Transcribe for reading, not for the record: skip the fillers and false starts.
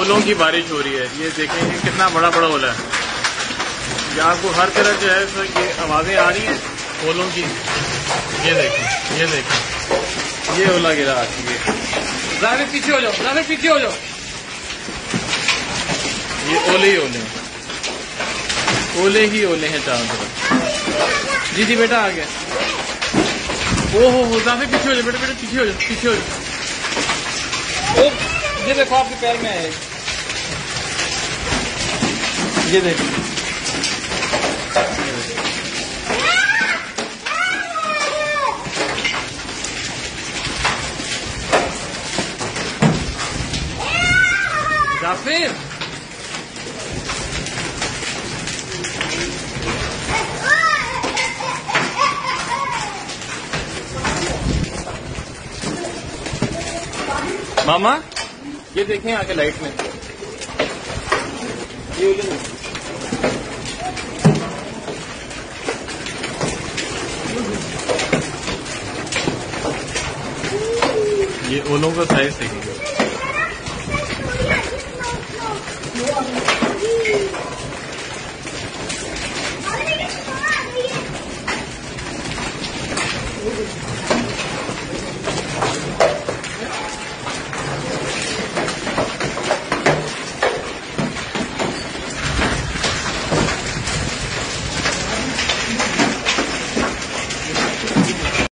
ओलों की बारिश हो रही है। ये देखें कितना बड़ा बड़ा ओला है। ये आपको हर तरह जो है सर ये आवाजें आ रही हैं ओलों की। ये देखें, ये देखें, ये ओला गिरा आती है। ड्राइवर पीछे हो जाओ, ड्राइवर पीछे हो जाओ। ये ओले ही ओले हैं, ओले ही ओले हैं चारों तरफ। जी जी बेटा आ गया। ओहो ड्राइवर पीछे हो जाओ बेटा, बेटा पीछे हो जाओ, पीछे हो जाओ। ये देखो आपके पैर में है, ये देखो, जाफिर मामा ये देखें आके लाइट में, ये ओले में। ये ओलों का साइज देखिए।